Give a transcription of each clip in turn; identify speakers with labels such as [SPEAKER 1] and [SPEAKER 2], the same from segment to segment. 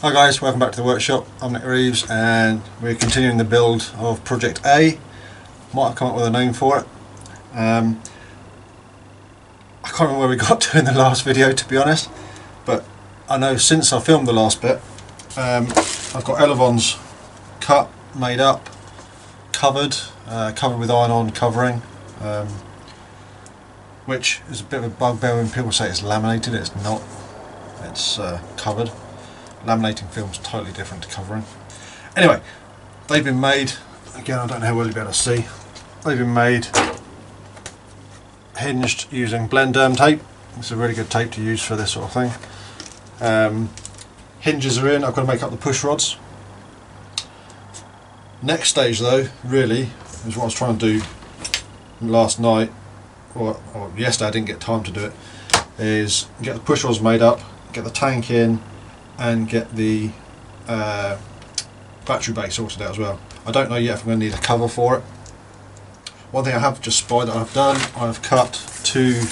[SPEAKER 1] Hi guys, welcome back to the workshop. I'm Nick Reeves and we're continuing the build of Project A. Might have come up with a name for it. I can't remember where we got to in the last video, to be honest, but I know since I filmed the last bit I've got elevons cut, made up, covered with iron-on covering, which is a bit of a bugbear when people say it's laminated. It's not, it's covered. Laminating film is totally different to covering. Anyway, they've been made, again I don't know how well you'll be able to see, they've been made hinged using Blenderm tape. It's a really good tape to use for this sort of thing. Hinges are in, I've got to make up the push rods. Next stage though, really, is what I was trying to do last night, or yesterday I didn't get time to do it, is get the push rods made up, get the tank in, and get the battery bay sorted out as well. I don't know yet if I'm going to need a cover for it. One thing I have just spied that I've done, I've cut 2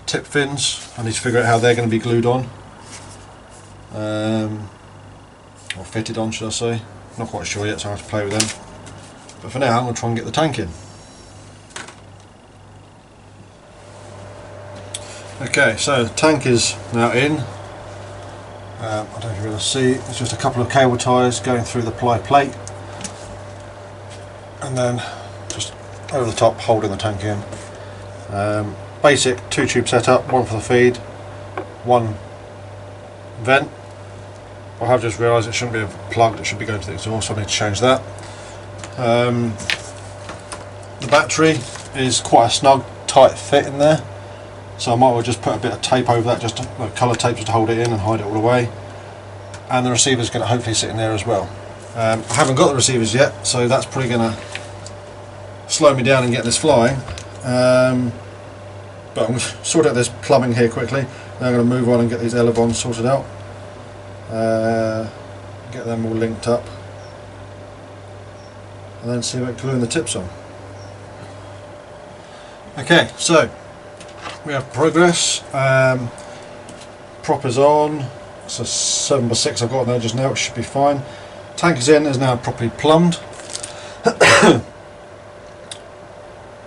[SPEAKER 1] tip fins. I need to figure out how they're going to be glued on, or fitted on should I say. Not quite sure yet, so I have to play with them. But for now I'm going to try and get the tank in. Okay, so the tank is now in. I don't know if you're able to see, it's just a couple of cable ties going through the ply plate and then just over the top holding the tank in. Basic 2-tube setup, one for the feed, one vent. I have just realised it shouldn't be plugged, it should be going to the exhaust, so I need to change that. The battery is quite a snug, tight fit in there. So I might well just put a bit of tape over that, just like colour tape, just to hold it in and hide it all away. And the receiver's going to hopefully sit in there as well. I haven't got the receivers yet, so that's probably going to slow me down and get this flying. But I'm going to sort out this plumbing here quickly. Then I'm going to move on and get these elevons sorted out. Get them all linked up. And then see about gluing the tips on. Okay, so we have progress. Propper's on. It's a 7x6 I've got in there just now, it should be fine. Tank is in, is now properly plumbed.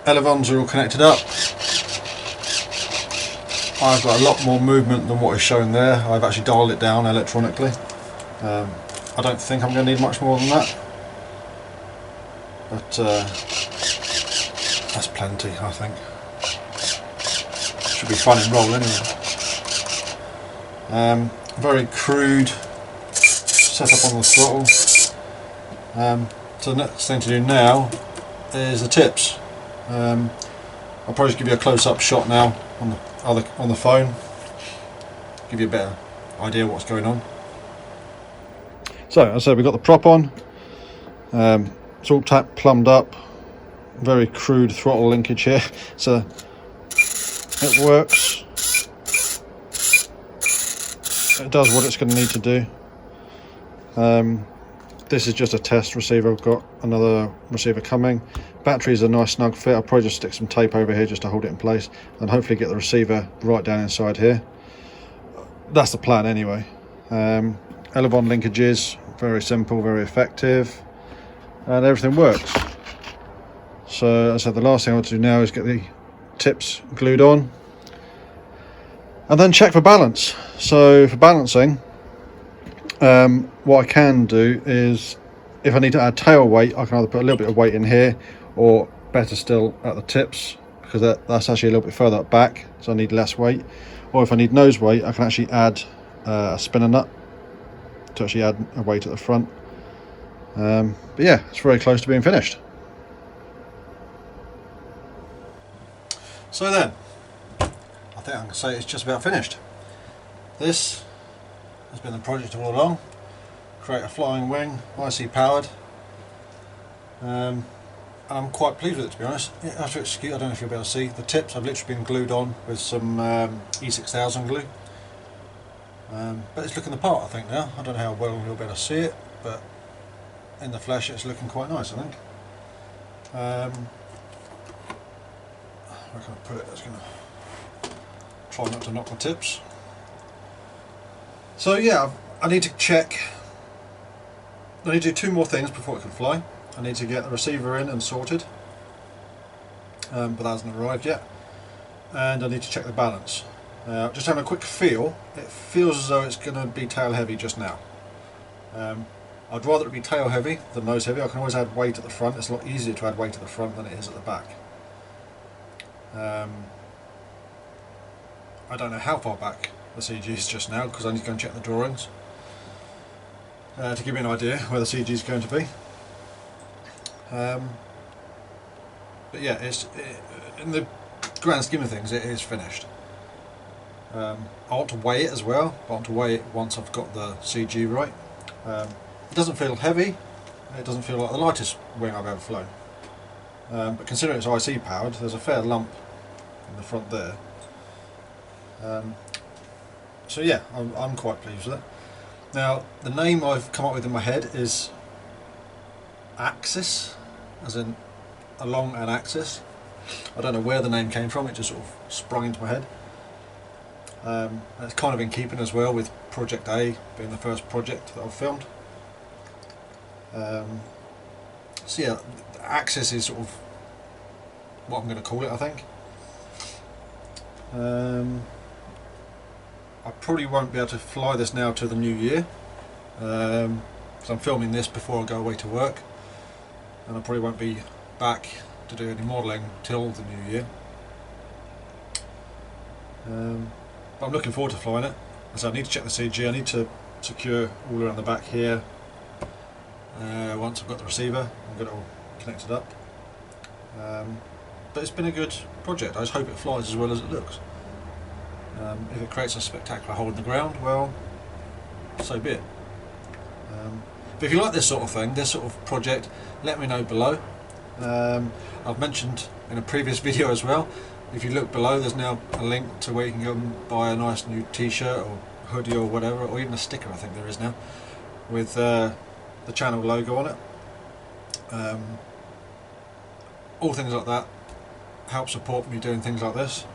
[SPEAKER 1] Elevons are all connected up. I've got a lot more movement than what is shown there. I've actually dialed it down electronically. I don't think I'm going to need much more than that. But that's plenty, I think. Should be fun and roll anyway. Very crude setup on the throttle. So the next thing to do now is the tips. I'll probably just give you a close-up shot now on the phone, give you a better idea of what's going on. So as I said, we've got the prop on. It's all plumbed up. Very crude throttle linkage here. So it works. It does what it's going to need to do. This is just a test receiver. I've got another receiver coming. Battery is a nice snug fit. I'll probably just stick some tape over here just to hold it in place and hopefully get the receiver right down inside here. That's the plan anyway. Elevon linkages, very simple, very effective, and everything works. So as I said, the last thing I want to do now is get the tips glued on and then check for balance. So for balancing, what I can do is, if I need to add tail weight, I can either put a little bit of weight in here, or better still at the tips, because that's actually a little bit further back, so I need less weight. Or if I need nose weight, I can actually add a spinner nut to actually add a weight at the front. But yeah, it's very close to being finished. So then, I think I can say it's just about finished. This has been the project all along. Create a flying wing, IC powered. I'm quite pleased with it, to be honest. I have to excuse, I don't know if you'll be able to see, the tips have literally been glued on with some E6000 glue. But it's looking the part, I think, now. I don't know how well you'll be able to see it, but in the flesh it's looking quite nice, I think. Where can I put it? That's going to try not to knock the tips. So yeah, I need to check, I need to do two more things before it can fly. I need to get the receiver in and sorted, but that hasn't arrived yet, and I need to check the balance. Just having a quick feel, it feels as though it's going to be tail heavy just now. I'd rather it be tail heavy than nose heavy. I can always add weight at the front. It's a lot easier to add weight at the front than it is at the back. I don't know how far back the CG is just now, because I need to go and check the drawings to give me an idea where the CG is going to be. But yeah, in the grand scheme of things, it is finished. I want to weigh it as well, but I want to weigh it once I've got the CG right. It doesn't feel heavy, it doesn't feel like the lightest wing I've ever flown. But considering it's IC powered, there's a fair lump in the front there. So yeah, I'm quite pleased with it. Now, the name I've come up with in my head is Axis, as in along an axis. I don't know where the name came from, it just sort of sprung into my head. And it's kind of in keeping as well with Project A being the first project that I've filmed. So yeah, the Axis is sort of what I'm going to call it, I think. I probably won't be able to fly this now till the new year, because I'm filming this before I go away to work, and I probably won't be back to do any modelling till the new year. But I'm looking forward to flying it. So I need to check the CG, I need to secure all around the back here. Once I've got the receiver and get it all connected up. But it's been a good project. I just hope it flies as well as it looks. If it creates a spectacular hole in the ground, well, so be it. But if you like this sort of thing, this sort of project, let me know below. I've mentioned in a previous video as well, if you look below, there's now a link to where you can go and buy a nice new t-shirt or hoodie or whatever, or even a sticker, I think there is now, with the channel logo on it. All things like that help support me doing things like this.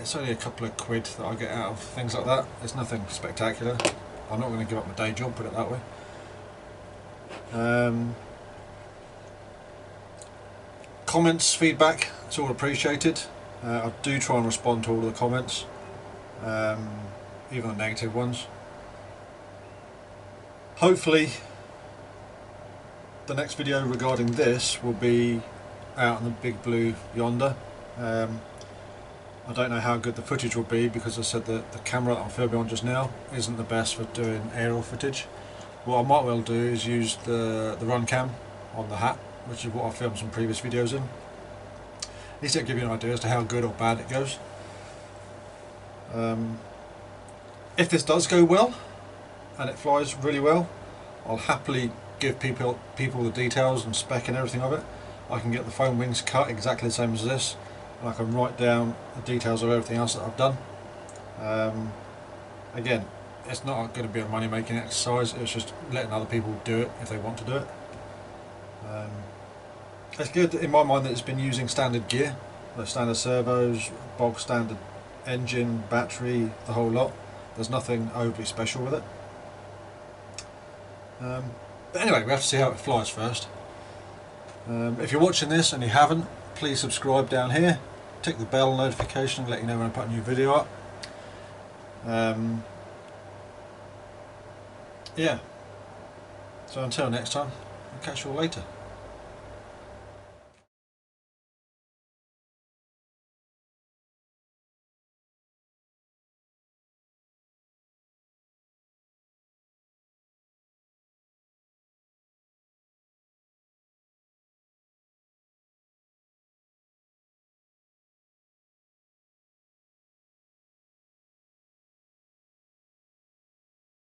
[SPEAKER 1] It's only a couple of quid that I get out of things like that. It's nothing spectacular. I'm not going to give up my day job, put it that way. Comments, feedback, it's all appreciated. I do try and respond to all of the comments, even the negative ones. Hopefully the next video regarding this will be out in the big blue yonder. I don't know how good the footage will be, because I said that the camera that I'm filming on just now isn't the best for doing aerial footage. What I might well do is use the run cam on the hat, which is what I filmed some previous videos in. At least it'll give you an idea as to how good or bad it goes. If this does go well and it flies really well, I'll happily give people the details and spec and everything of it. I can get the foam wings cut exactly the same as this, and I can write down the details of everything else that I've done. Again, it's not going to be a money making exercise, it's just letting other people do it if they want to do it. It's good in my mind that it's been using standard gear, like standard servos, bog standard engine, battery, the whole lot. There's nothing overly special with it. But anyway, we have to see how it flies first. If you're watching this and you haven't, please subscribe down here, tick the bell notification and let you know when I put a new video up. Yeah, so until next time, I'll catch you all later.